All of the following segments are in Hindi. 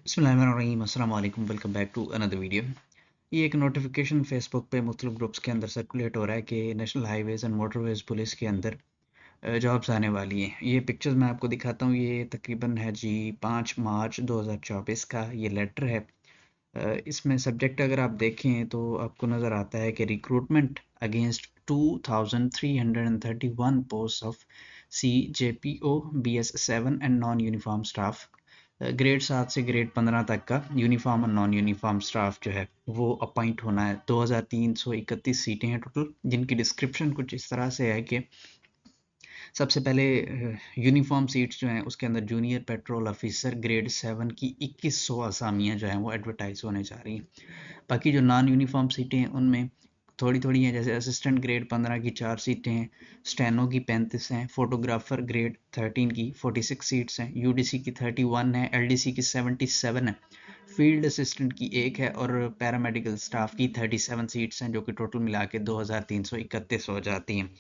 बिस्मिल्लाहिर्रहमानिर्रहीम, अस्सलाम वालेकुम, welcome back to another video. ये एक नोटिफिकेशन फेसबुक पे मुख्तलिफ ग्रुप्स के अंदर सर्कुलेट हो रहा है कि national highways and motorways police के अंदर जॉब्स आने वाली हैं। ये पिक्चर्स मैं आपको दिखाता हूँ। ये तकरीबन है जी 5 मार्च 2024 का ये लेटर है। इसमें सब्जेक्ट अगर आप देखें तो आपको नज़र आता है कि recruitment against 2331 post of CJPO BS7 and non uniform staff. Grade 7 से ग्रेड 15 तक का यूनिफॉर्म और नॉन यूनिफॉर्म स्टाफ जो है वो अपॉइंट होना है। 2331 सीटें हैं टोटल, जिनकी डिस्क्रिप्शन कुछ इस तरह से है कि सबसे पहले यूनिफॉर्म सीट्स जो हैं उसके अंदर जूनियर पेट्रोल ऑफिसर ग्रेड 7 की 2100 असामियाँ जो हैं वो एडवर्टाइज होने जा रही हैं। बाकी जो नॉन यूनिफॉर्म सीटें हैं उनमें थोड़ी थोड़ी हैं, जैसे असिस्टेंट ग्रेड 15 की 4 सीटें हैं, स्टेनो की 35 हैं, फोटोग्राफर ग्रेड 13 की 46 सीट्स हैं, यूडीसी की 31 है, एलडीसी की 77 है, फील्ड असिस्टेंट की 1 है और पैरामेडिकल स्टाफ की 37 सीट्स हैं, जो कि टोटल मिला के 2331 हो जाती हैं।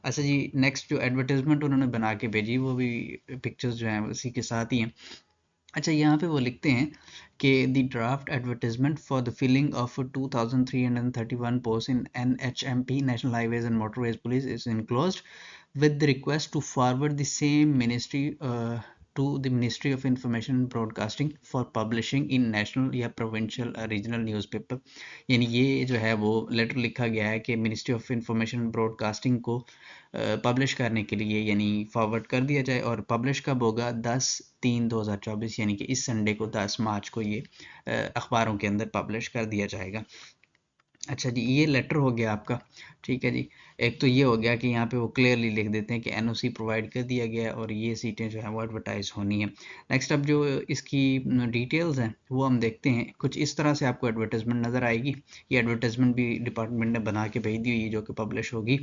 अच्छा जी, नेक्स्ट जो एडवर्टाइजमेंट उन्होंने बना के भेजी वो भी पिक्चर्स जो हैं उसी के साथ ही हैं। अच्छा, यहाँ पे वो लिखते हैं कि the draft advertisement for the filling of 2331 post in NHMP national highways and motorways police is enclosed with the request to forward the same ministry to the Ministry of Information and Broadcasting for publishing in national या provincial regional newspaper। यानी ये जो है वो लेटर लिखा गया है कि ministry of information and broadcasting को पब्लिश करने के लिए यानी फॉरवर्ड कर दिया जाए। और पब्लिश कब होगा? 10/3/2024 यानी कि इस संडे को 10 मार्च को ये अखबारों के अंदर पब्लिश कर दिया जाएगा। अच्छा जी, ये लेटर हो गया आपका, ठीक है जी। एक तो ये हो गया कि यहाँ पे वो क्लियरली लिख देते हैं कि एनओसी प्रोवाइड कर दिया गया है और ये सीटें जो है वो एडवर्टाइज होनी है। नेक्स्ट अब जो इसकी डिटेल्स हैं वो हम देखते हैं। कुछ इस तरह से आपको एडवर्टाइजमेंट नज़र आएगी। ये एडवर्टाइजमेंट भी डिपार्टमेंट ने बना के भेज दी हुई है जो कि पब्लिश होगी।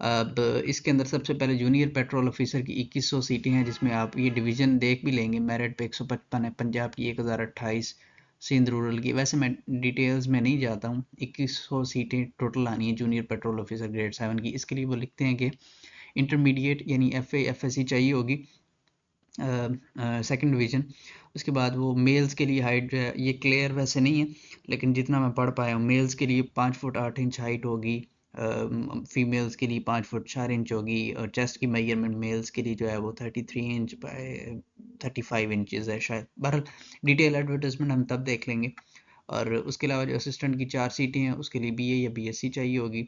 अब इसके अंदर सबसे पहले जूनियर पेट्रोल ऑफिसर की 2100 सीटें हैं, जिसमें आप ये डिवीज़न देख भी लेंगे। मेरिट पे 155 है, पंजाब की 1028, सिंध रूरल की। वैसे मैं डिटेल्स में नहीं जाता हूँ। 2100 सीटें टोटल आनी है जूनियर पेट्रोल ऑफिसर ग्रेड 7 की। इसके लिए वो लिखते हैं कि इंटरमीडिएट यानी FA FSC चाहिए होगी, सेकंड डिवीज़न। उसके बाद वो मेल्स के लिए हाइट जो है ये क्लियर वैसे नहीं है, लेकिन जितना मैं पढ़ पाया हूँ मेल्स के लिए 5 फुट 8 इंच हाइट होगी, फीमेल्स के लिए 5 फुट 4 इंच होगी। और चेस्ट की मेजरमेंट मेल्स के लिए जो है वो 33 इंच बाय 35 इंचज़ है शायद। बहरहाल डिटेल एडवर्टाइजमेंट हम तब देख लेंगे। और उसके अलावा जो असिस्टेंट की 4 सीटें हैं उसके लिए BA या BSc चाहिए होगी।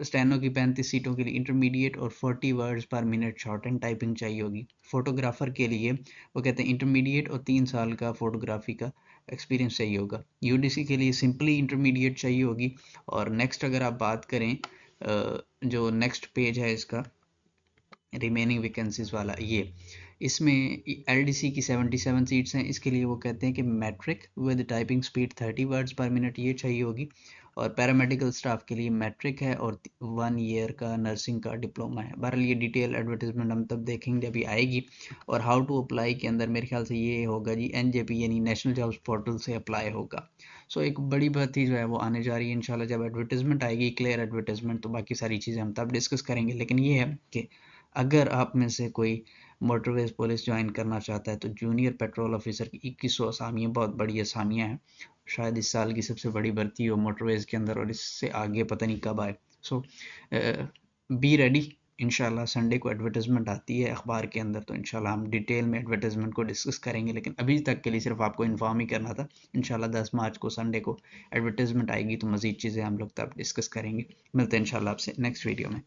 स्टेनो की 35 सीटों के लिए इंटरमीडिएट और 40 words per minute short and typing चाहिए होगी। फोटोग्राफर के लिए वो कहते हैं इंटरमीडिएट और 3 साल का फोटोग्राफी का एक्सपीरियंस चाहिए होगा। यूडीसी के लिए सिंपली इंटरमीडिएट चाहिए होगी। और नेक्स्ट अगर आप बात करें जो नेक्स्ट पेज है इसका रिमेनिंग वैकेंसीज वाला, ये इसमें LDC की 77 सीट्स हैं। इसके लिए वो कहते हैं कि matric with typing speed 30 words per minute ये चाहिए होगी। और पैरामेडिकल स्टाफ के लिए मैट्रिक है और 1 ईयर का नर्सिंग का डिप्लोमा है। बहरहाल ये डिटेल एडवर्टाइजमेंट हम तब देखेंगे जब ये आएगी। और हाउ टू अप्लाई के अंदर मेरे ख्याल से ये होगा जी NJP यानी नेशनल जॉब्स पोर्टल से अप्लाई होगा। सो एक बड़ी भर्ती जो है वो आने जा रही है इंशाल्लाह। जब एडवर्टाइजमेंट आएगी क्लियर एडवर्टाइजमेंट तो बाकी सारी चीज़ें हम तब डिस्कस करेंगे। लेकिन ये है कि अगर आप में से कोई मोटरवेज पुलिस ज्वाइन करना चाहता है तो जूनियर पेट्रोल ऑफिसर की 2100 असामियाँ बहुत बड़ी असामियाँ हैं। शायद इस साल की सबसे बड़ी भर्ती हो मोटरवेज के अंदर और इससे आगे पता नहीं कब आए। सो बी रेडी। इंशाल्लाह संडे को एडवर्टाइजमेंट आती है अखबार के अंदर तो इंशाल्लाह हम डिटेल में एडवर्टाइजमेंट को डिस्कस करेंगे। लेकिन अभी तक के लिए सिर्फ आपको इन्फॉर्म ही करना था। इंशाल्लाह 10 मार्च को संडे को एडवर्टाइजमेंट आएगी तो मज़ीद चीज़ें हम लोग तब डिस्कस करेंगे। मिलते हैं इंशाल्लाह आपसे नेक्स्ट वीडियो में।